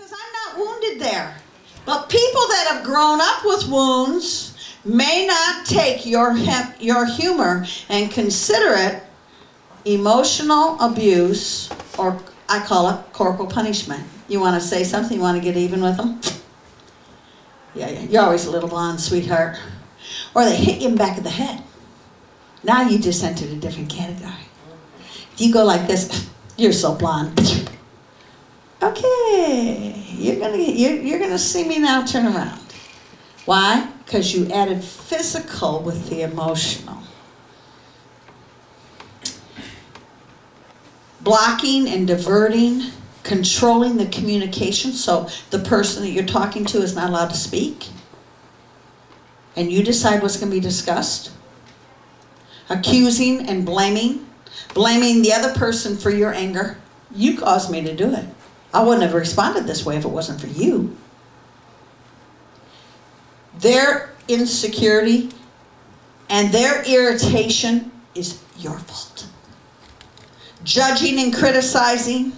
Because I'm not wounded there. But people that have grown up with wounds may not take your humor and consider it emotional abuse, or I call it corporal punishment. You want to say something? You want to get even with them? Yeah, you're always a little blonde, sweetheart. Or they hit you in the back of the head. Now you just entered a different category. If you go like this, you're so blonde. Okay, you're gonna see me now turn around. Why? Because you added physical with the emotional. Blocking and diverting, controlling the communication so the person that you're talking to is not allowed to speak. And you decide what's going to be discussed. Accusing and blaming the other person for your anger. You caused me to do it. I wouldn't have responded this way if it wasn't for you. Their insecurity and their irritation is your fault. Judging and criticizing.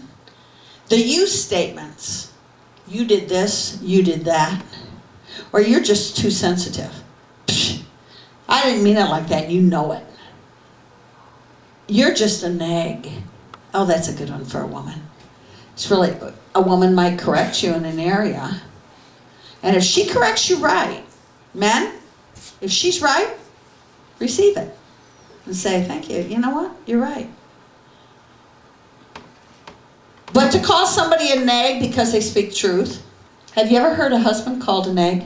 The you statements. You did this, you did that. Or you're just too sensitive. Psh, I didn't mean it like that, you know it. You're just a nag. Oh, that's a good one for a woman. It's really, a woman might correct you in an area. And if she corrects you right, men, if she's right, receive it. And say, thank you. You know what? You're right. But to call somebody a nag because they speak truth. Have you ever heard a husband called a nag?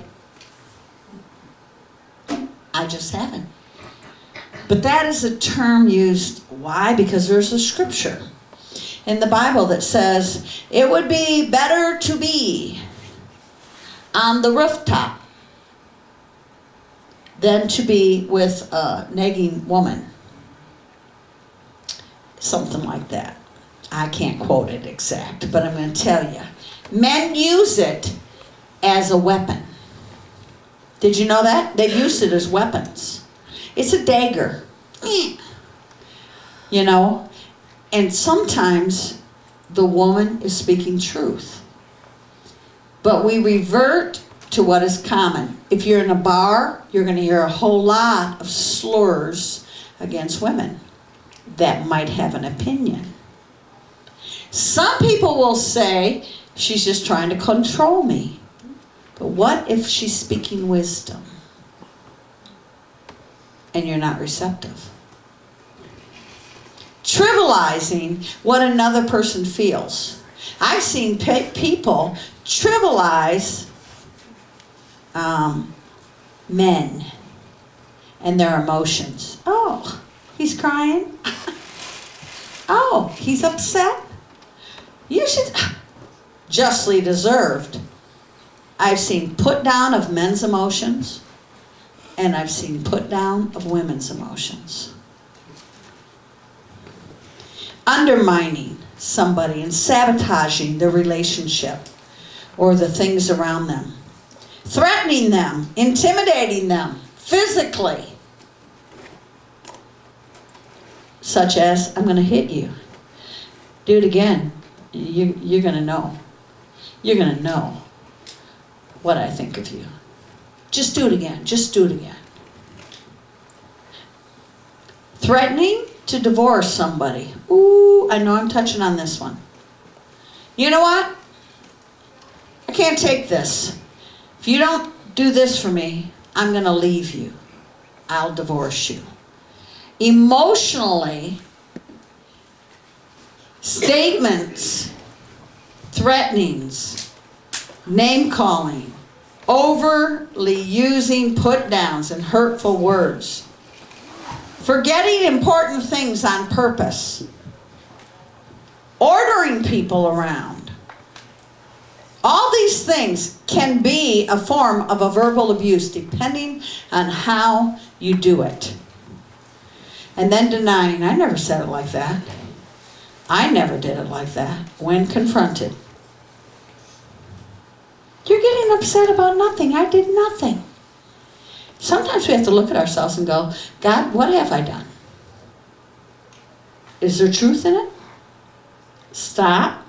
I just haven't. But that is a term used. Why? Because there's a scripture in the Bible that says it would be better to be on the rooftop than to be with a nagging woman. Something like that. I can't quote it exact, but I'm going to tell you. Men use it as a weapon. Did you know that? They used it as weapons. It's a dagger. You know? And sometimes the woman is speaking truth. But we revert to what is common. If you're in a bar, you're going to hear a whole lot of slurs against women that might have an opinion. Some people will say, she's just trying to control me. But what if she's speaking wisdom and you're not receptive? Trivializing what another person feels. I've seen people trivialize men and their emotions. Oh, he's crying. Oh, he's upset. You should, justly deserved. I've seen put down of men's emotions, and I've seen put down of women's emotions. Undermining somebody and sabotaging their relationship or the things around them. Threatening them, intimidating them physically. Such as, I'm going to hit you. Do it again. You're going to know. You're going to know what I think of you. Just do it again. Just do it again. Threatening to divorce somebody. Ooh, I know I'm touching on this one. You know what? I can't take this. If you don't do this for me, I'm going to leave you. I'll divorce you. Emotionally, statements, threatenings, name-calling, overly using put-downs and hurtful words, forgetting important things on purpose, ordering people around. All these things can be a form of a verbal abuse depending on how you do it. And then denying, I never said it like that. I never did it like that when confronted. You're getting upset about nothing. I did nothing. Sometimes we have to look at ourselves and go, God, what have I done? Is there truth in it? Stop,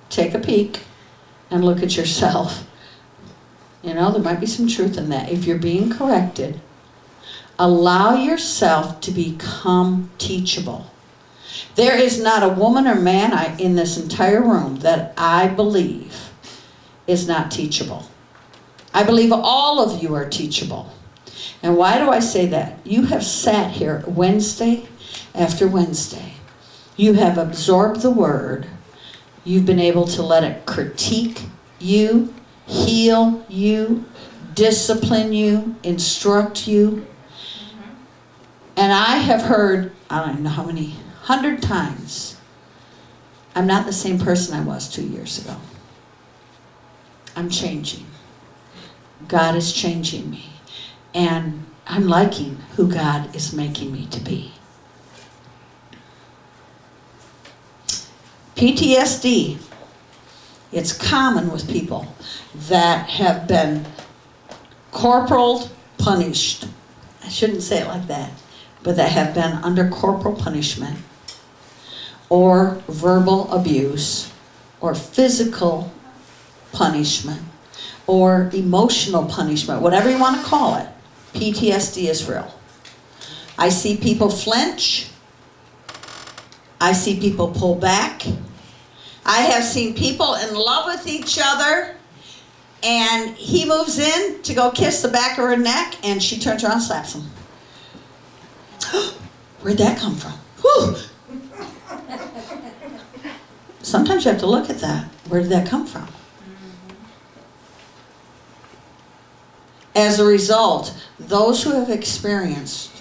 take a peek, and look at yourself. You know, there might be some truth in that. If you're being corrected, allow yourself to become teachable. There is not a woman or man in this entire room that I believe is not teachable. I believe all of you are teachable. And why do I say that? You have sat here Wednesday after Wednesday. You have absorbed the word. You've been able to let it critique you, heal you, discipline you, instruct you. And I have heard, I don't even know how many, 100 times, I'm not the same person I was 2 years ago. I'm changing. God is changing me. And I'm liking who God is making me to be. PTSD. It's common with people that have been corporal punished. I shouldn't say it like that, but that have been under corporal punishment, or verbal abuse, or physical punishment, or emotional punishment, whatever you want to call it. PTSD is real. I see people flinch. I see people pull back. I have seen people in love with each other, and he moves in to go kiss the back of her neck, and she turns around and slaps him. Where'd that come from? Whew. Sometimes you have to look at that. Where did that come from? As a result, those who have experienced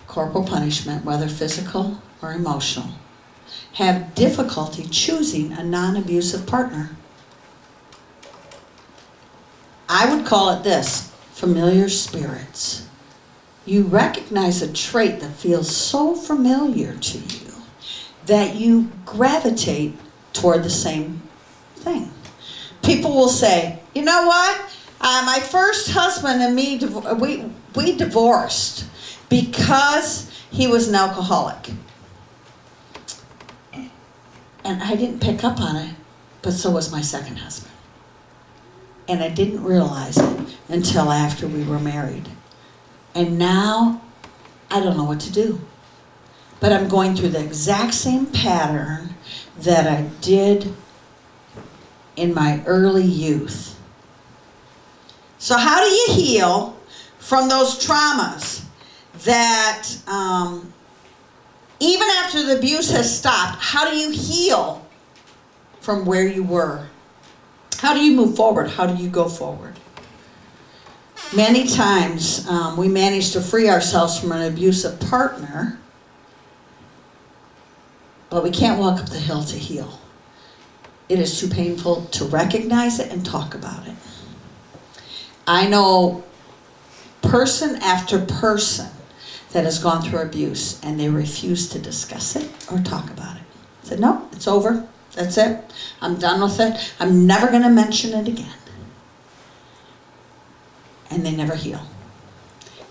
corporal punishment, whether physical or emotional, have difficulty choosing a non-abusive partner. I would call it this: familiar spirits. You recognize a trait that feels so familiar to you that you gravitate toward the same thing. People will say, you know what? My first husband and me, we divorced because he was an alcoholic. And I didn't pick up on it, but so was my second husband. And I didn't realize it until after we were married. And now, I don't know what to do. But I'm going through the exact same pattern that I did in my early youth. So how do you heal from those traumas that, even after the abuse has stopped, how do you heal from where you were? How do you move forward? How do you go forward? Many times we manage to free ourselves from an abusive partner, but we can't walk up the hill to heal. It is too painful to recognize it and talk about it. I know person after person that has gone through abuse, and they refuse to discuss it or talk about it. I said, no, it's over. That's it. I'm done with it. I'm never going to mention it again. And they never heal.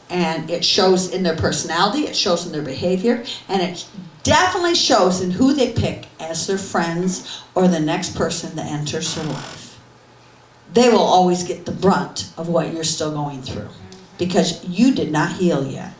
And it shows in their personality, it shows in their behavior, and it definitely shows in who they pick as their friends or the next person that enters their life. They will always get the brunt of what you're still going through because you did not heal yet.